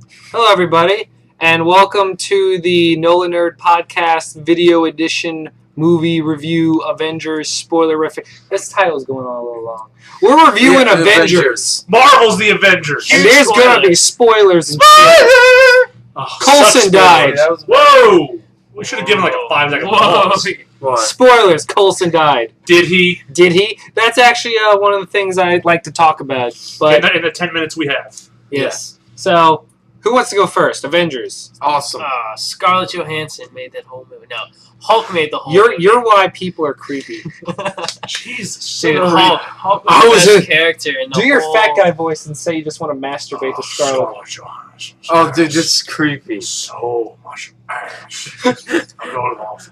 Hello, everybody, and welcome to the NolaNerdPodcast video edition movie review Avengers Spoileriffic. This title's going on a little long. We're reviewing Avengers. Marvel's the Avengers. And there's going to be spoilers and shit. Coulson died. Whoa! We should have given like a 5-second pause. Spoilers, Coulson died. Did he? Did he? That's actually one of the things I'd like to talk about. But in the 10 minutes we have. Yes. So, who wants to go first? Avengers. Awesome. Scarlett Johansson made that whole movie. No, Hulk made the whole movie. You're why people are creepy. Jesus. Dude, Hulk was the best character in the Do your fat guy voice and say you just want to masturbate to Scarlett. Oh, dude, this is creepy. So much ass. I'm going off.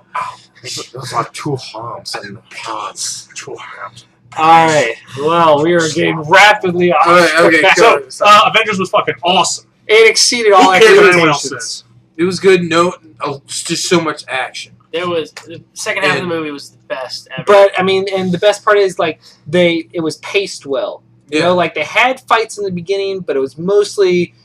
There's like 2 harms in the pants. 2 harms. Alright, well, we are getting rapidly off. Okay, so, Avengers was fucking awesome. It exceeded all expectations. It was good. Just so much action. The second half of the movie was the best ever. But I mean, and the best part is like it was paced well. You know, like they had fights in the beginning, but it was mostly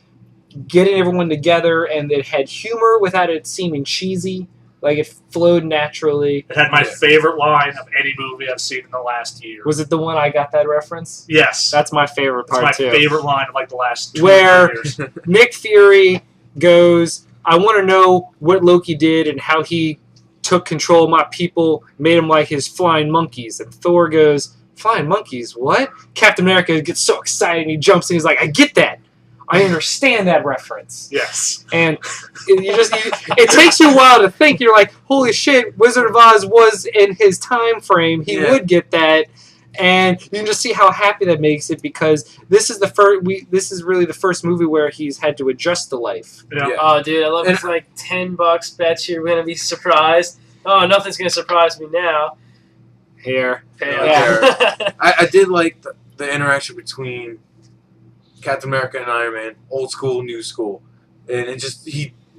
getting everyone together, and it had humor without it seeming cheesy. Like it flowed naturally. It had my favorite line of any movie I've seen in the last year. Was it the one I got that reference? Yes. That's my favorite part too. That's my favorite line of like the last 2 years. Nick Fury goes, I want to know what Loki did and how he took control of my people, made them like his flying monkeys. And Thor goes, flying monkeys, what? Captain America gets so excited and he jumps in. He's like, I get that. I understand that reference. Yes. And it takes you a while to think. You're like, holy shit, Wizard of Oz was in his time frame. He would get that. And you can just see how happy that makes it, because this is really the first movie where he's had to adjust to life. Yeah. Oh, dude, I love it. It's like $10. Bet you're gonna be surprised. Oh, nothing's gonna surprise me now. Here. Yeah. I did like the interaction between Captain America and Iron Man, old school, new school, and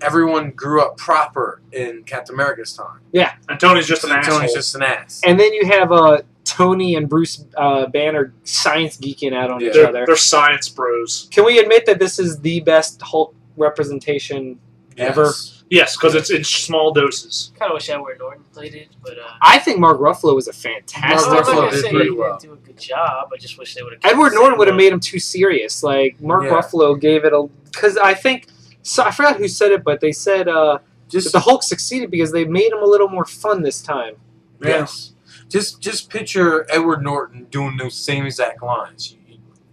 everyone grew up proper in Captain America's time. Yeah, and Tony's just an asshole. Tony's just an ass. And then you have Tony and Bruce Banner science geeking out on each other. They're science bros. Can we admit that this is the best Hulk representation ever? Yes, because it's in small doses. Kind of wish Edward Norton played it, but I think Mark Ruffalo was a fantastic. Mark Ruffalo did pretty well. Do a good job. I just wish they would have. Edward Norton would have made him too serious. Like Mark Ruffalo gave it because I think I forgot who said it, but they said that the Hulk succeeded because they made him a little more fun this time. Yes. Just picture Edward Norton doing those same exact lines.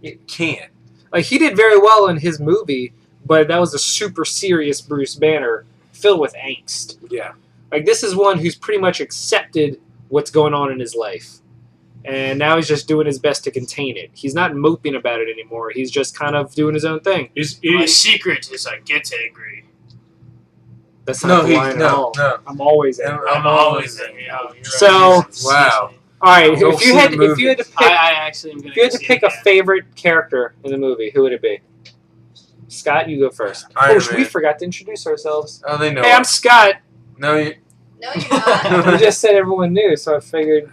You can't. Like he did very well in his movie, but that was a super serious Bruce Banner, filled with angst. Yeah. Like this is one who's pretty much accepted what's going on in his life. And now he's just doing his best to contain it. He's not moping about it anymore. He's just kind of doing his own thing. My secret is I get angry. That's not the line at all. No. I'm always angry. I'm always angry. Oh, So, wow. All right, if you had to pick, I actually am gonna if you had to pick a favorite character in the movie, who would it be? Scott, you go first. We forgot to introduce ourselves. Oh, they know. Hey, I'm Scott. No, you're not. You just said everyone knew, so I figured.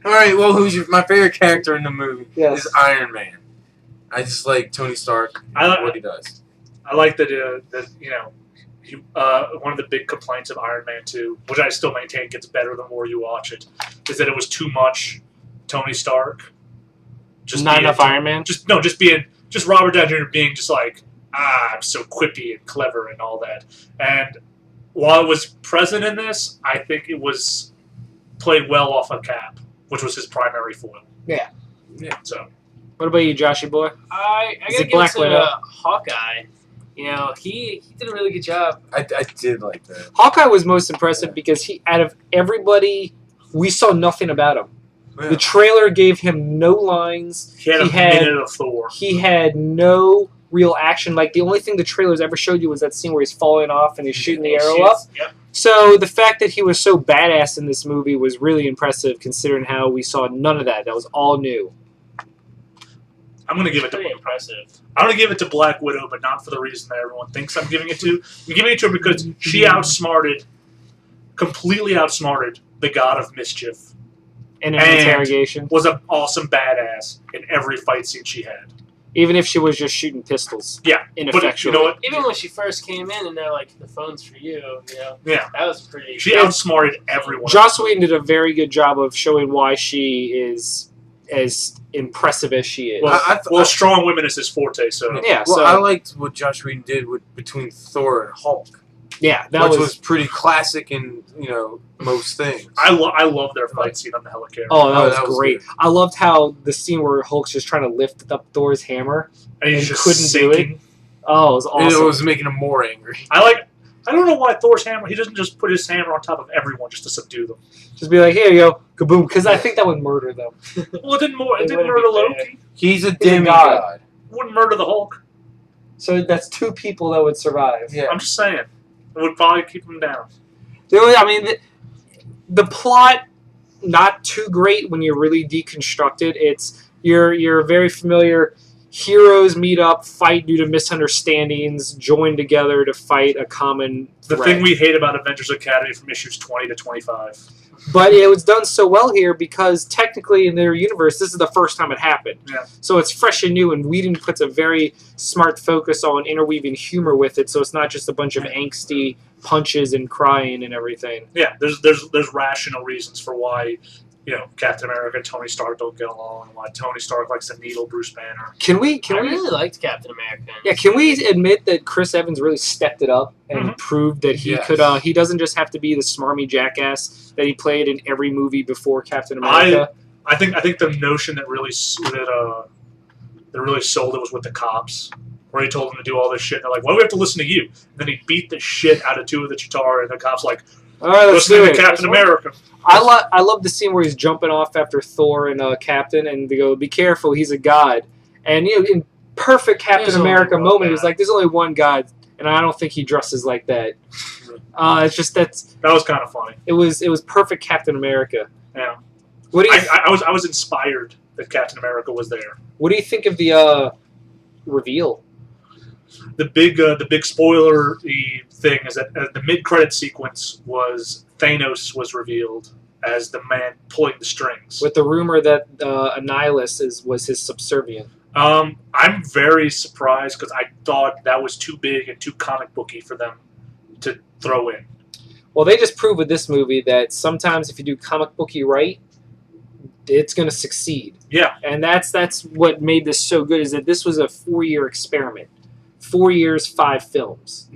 All right. Well, my favorite character in the movie? Yes. Is Iron Man. I just like Tony Stark. What he does. I like that. One of the big complaints of Iron Man 2, which I still maintain gets better the more you watch it, is that it was too much Tony Stark. Not enough Iron Man. Just Robert Downey Jr. being just like, I'm so quippy and clever and all that. And while it was present in this, I think it was played well off of Cap, which was his primary foil. Yeah. So, what about you, Joshy boy? I gotta give it to Hawkeye. You know, he did a really good job. I did like that. Hawkeye was most impressive because out of everybody, we saw nothing about him. Yeah. The trailer gave him no lines. He had a minute of Thor. He had no real action. Like, the only thing the trailers ever showed you was that scene where he's falling off and he's shooting the arrow up. Yep. So the fact that he was so badass in this movie was really impressive, considering how we saw none of that. That was all new. I'm going to give it to I'm going to give it to Black Widow, but not for the reason that everyone thinks I'm giving it to. I'm giving it to her because she completely outsmarted the God of Mischief. In an interrogation. Was an awesome badass in every fight scene she had. Even if she was just shooting pistols. Yeah, Ineffectually. But you know what? Even when she first came in and they're like, the phone's for you, Yeah. that was pretty... She outsmarted everyone. Joss Whedon did a very good job of showing why she is as impressive as she is. Well, strong women is his forte, so... Yeah, Well, so... I liked what Joss Whedon did between Thor and Hulk. Yeah, which was pretty classic in most things. I love their fight scene on the helicarrier. Oh, that was great. Good. I loved how the scene where Hulk's just trying to lift up Thor's hammer and he and just couldn't do it. Oh, it was awesome. It was making him more angry. I don't know why Thor's hammer. He doesn't just put his hammer on top of everyone just to subdue them. Just be like, here you go, kaboom, because I think that would murder them. Well, it didn't murder be Loki. He's a god. demigod. Wouldn't murder the Hulk. So that's 2 people that would survive. Yeah. I'm just saying. It would probably keep him down. I mean, the plot, not too great when you really deconstruct it. It's you're very familiar. Heroes meet up, fight due to misunderstandings, join together to fight a common The threat. thing we hate about Avengers Academy from issues 20 to 25. But it was done so well here because technically in their universe, this is the first time it happened. Yeah. So it's fresh and new, and Whedon puts a very smart focus on interweaving humor with it, so it's not just a bunch of angsty punches and crying and everything. Yeah, there's rational reasons for why Captain America and Tony Stark don't get along, and why Tony Stark likes to needle Bruce Banner. Can we I really liked Captain America. Yeah, can we admit that Chris Evans really stepped it up and proved that he Yes. could? He doesn't just have to be the smarmy jackass that he played in every movie before Captain America. I think the notion that really sold it was with the cops, where he told them to do all this shit. And they're like, "Why do we have to listen to you?" And then he beat the shit out of 2 of the Chitauri, and the cops like, All right, let's "Listen do to it. Captain America." I love the scene where he's jumping off after Thor and Captain, and they go, "Be careful, he's a god." And in perfect Captain There's America only one moment, he was god. like, "There's only one god," and I don't think he dresses like that. It's just That was kind of funny. it was perfect Captain America. Yeah, What do you I was inspired that Captain America was there. What do you think of the reveal? The big spoiler thing is that the mid-credit sequence was Thanos was revealed as the man pulling the strings. With the rumor that Annihilus was his subservient. I'm very surprised because I thought that was too big and too comic booky for them to throw in. Well, they just proved with this movie that sometimes if you do comic booky right, it's going to succeed. Yeah. And that's what made this so good, is that this was a 4-year experiment. 4 years, 5 films.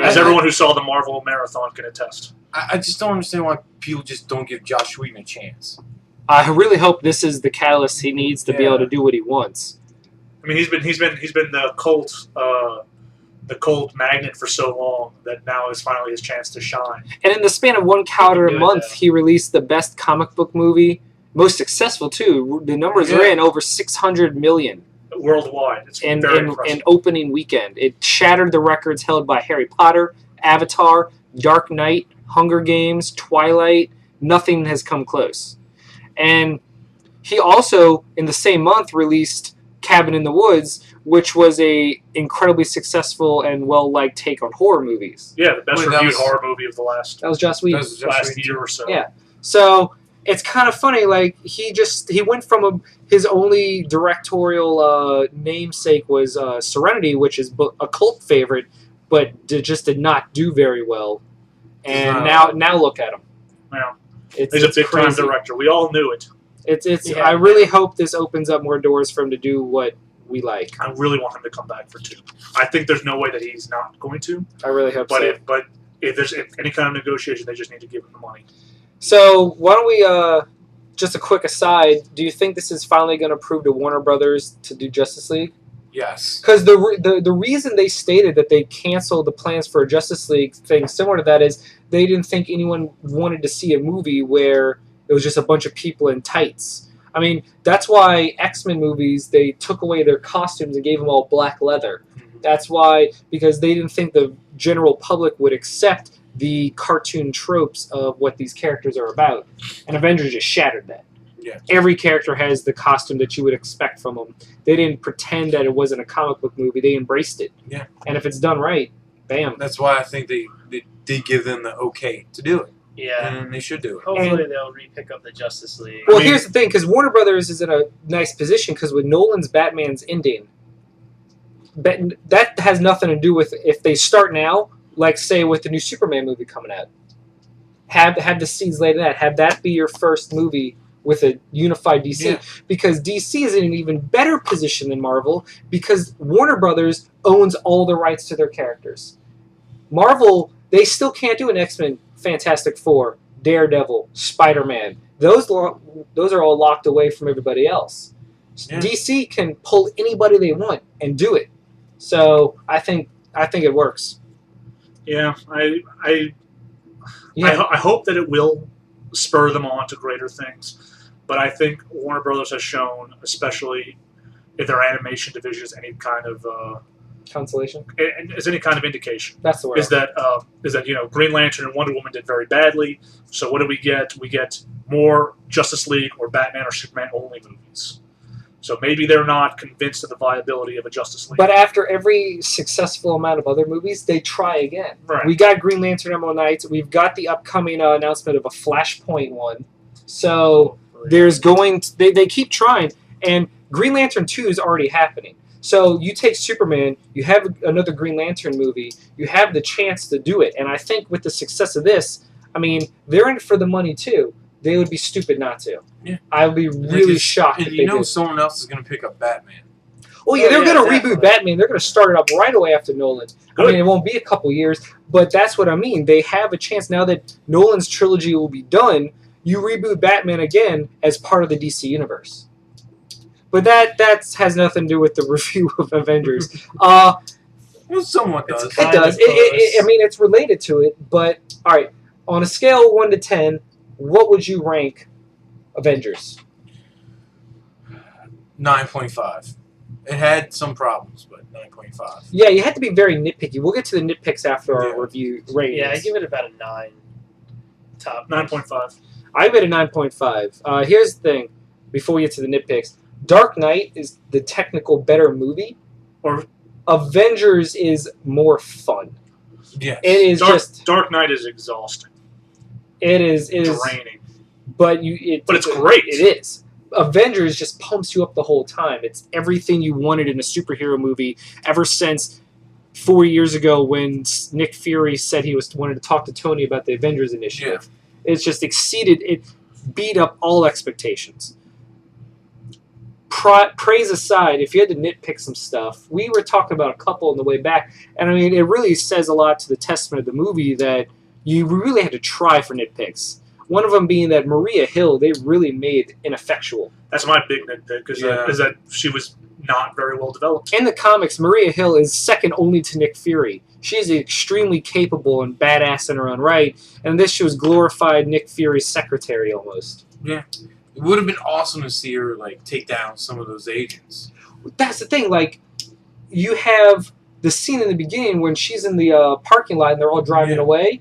As everyone who saw the Marvel Marathon can attest. I just don't understand why people just don't give Joss Whedon a chance. I really hope this is the catalyst he needs to be able to do what he wants. I mean, he's been the cult magnet for so long that now is finally his chance to shine. And in the span of 1 calendar month, he released the best comic book movie, most successful too. The numbers are in over 600 million. Worldwide, it's very impressive. In opening weekend. It shattered the records held by Harry Potter, Avatar, Dark Knight, Hunger Games, Twilight. Nothing has come close. And he also, in the same month, released Cabin in the Woods, which was a incredibly successful and well-liked take on horror movies. Yeah, the best reviewed horror movie of the last That was Joss Whedon. year or so. Yeah. So it's kind of funny. Like he went from his only directorial namesake was Serenity, which is a cult favorite, but just did not do very well. And now look at him. Yeah. It's He's a big time crazy. director. We all knew it. Yeah. I really hope this opens up more doors for him to do what we like. I really want him to come back for 2. I think there's no way that he's not going to. I really hope But so. if there's any kind of negotiation, they just need to give him the money. So why don't we, just a quick aside, do you think this is finally going to prove to Warner Brothers to do Justice League? Yes. Because the reason they stated that they canceled the plans for a Justice League thing similar to that is they didn't think anyone wanted to see a movie where it was just a bunch of people in tights. I mean, that's why X-Men movies, they took away their costumes and gave them all black leather. That's why, because they didn't think the general public would accept the cartoon tropes of what these characters are about. And Avengers just shattered that. Yeah. Every character has the costume that you would expect from them. They didn't pretend that it wasn't a comic book movie. They embraced it. Yeah. And if it's done right, bam. That's why I think they give them the okay to do it. Yeah. and they should do it. Hopefully they'll re-pick up the Justice League. Well, here's the thing, because Warner Brothers is in a nice position, because with Nolan's Batman's ending, that has nothing to do with if they start now, like say with the new Superman movie coming out. Have the seeds laid in that. Have that be your first movie with a unified DC. Yeah. Because DC is in an even better position than Marvel, because Warner Brothers owns all the rights to their characters. Marvel, they still can't do an X-Men, Fantastic Four, Daredevil, Spider-Man. Those are all locked away from everybody else. Yeah. DC can pull anybody they want and do it. So I think it works. Yeah, I hope that it will spur them on to greater things. But I think Warner Brothers has shown, especially if their animation division is any kind of consolation, is any kind of indication. That's the word. Is that Green Lantern and Wonder Woman did very badly. So what do we get? We get more Justice League or Batman or Superman only movies. So maybe they're not convinced of the viability of a Justice League. But after every successful amount of other movies, they try again. Right. We got Green Lantern Emerald Knights. We've got the upcoming announcement of a Flashpoint one. So there's they keep trying. And Green Lantern 2 is already happening. So you take Superman, you have another Green Lantern movie, you have the chance to do it. And I think with the success of this, I mean, they're in it for the money too. They would be stupid not to. Yeah. I would be really shocked if And they you know did. someone else is going to pick up Batman. Oh yeah, they're going to definitely. reboot Batman. They're going to start it up right away after Nolan. I mean, it won't be a couple years, but that's what I mean. They have a chance now that Nolan's trilogy will be done. You reboot Batman again as part of the DC universe. But that has nothing to do with the review of Avengers. Well, somewhat does. It's It does. Kind of close. I mean, it's related to it. But all right, on a scale of 1 to 10, what would you rank Avengers? 9.5. It had some problems, but 9.5. Yeah, you had to be very nitpicky. We'll get to the nitpicks after our Yeah. review ratings. Yeah, I give it about a 9. Top 9.5. I give it a 9.5. Here's the thing, before we get to the nitpicks. Dark Knight is the technical better movie, Or Avengers is more fun. Yes. It is Dark Knight is exhausting, it is draining. but But it's great. It is. Avengers just pumps you up the whole time. It's everything you wanted in a superhero movie ever since 4 years ago when Nick Fury said he wanted to talk to Tony about the Avengers initiative. It's just it beat up all expectations. Praise aside, if you had to nitpick some stuff, we were talking about a couple on the way back, and I mean, it really says a lot to the testament of the movie that you really had to try for nitpicks. One of them being that Maria Hill, they really made ineffectual. That's my big nitpick, is that she was not very well developed. In the comics, Maria Hill is second only to Nick Fury. She is extremely capable and badass in her own right, and this she was glorified Nick Fury's secretary almost. Yeah. It would have been awesome to see her take down some of those agents. That's the thing, you have the scene in the beginning when she's in the parking lot and they're all driving away.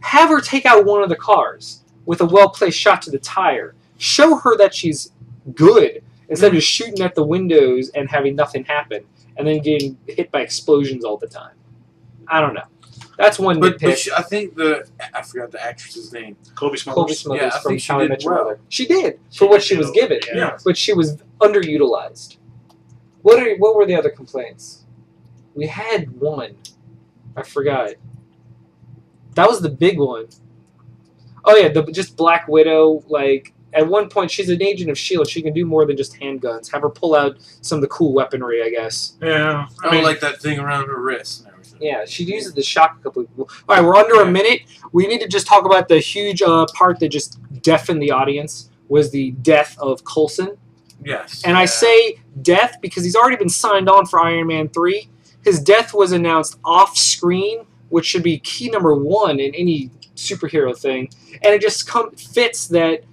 Have her take out one of the cars with a well-placed shot to the tire. Show her that she's good instead of just shooting at the windows and having nothing happen and then getting hit by explosions all the time. I don't know. That's one But nitpick. I think I forgot the actress's name. Kobe Smulders. Kobe Smulders Yeah, I from think she How I did Met Your well. Mother. She did She for what did she was do- given, yeah. but she was underutilized. What were the other complaints? We had one. I forgot. That was the big one. Oh yeah, just Black Widow. At one point, she's an agent of S.H.I.E.L.D. She can do more than just handguns. Have her pull out some of the cool weaponry, I guess. Yeah. I mean, that thing around her wrist and everything. Yeah, she uses the shock a couple of people. All right, we're under a minute. We need to just talk about the huge part that just deafened the audience was the death of Coulson. Yes. And I say death because he's already been signed on for Iron Man 3. His death was announced off screen, which should be key number 1 in any superhero thing. And it just fits that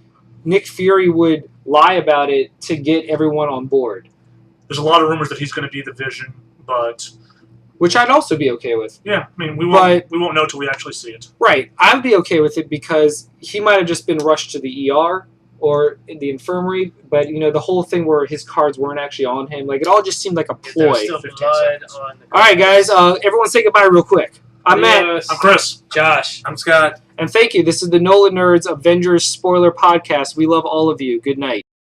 Nick Fury would lie about it to get everyone on board. There's a lot of rumors that he's going to be the Vision, but Which I'd also be okay with. yeah, I mean, we won't know till we actually see it. Right. I'd be okay with it because he might have just been rushed to the ER or in the infirmary, but the whole thing where his cards weren't actually on him, it all just seemed like a ploy. There's still 15 blood seconds. on the All right, guys, everyone say goodbye real quick. I'm Matt. Adios. I'm Chris. Josh. I'm Scott. And thank you. This is the Nola Nerds Avengers Spoiler Podcast. We love all of you. Good night.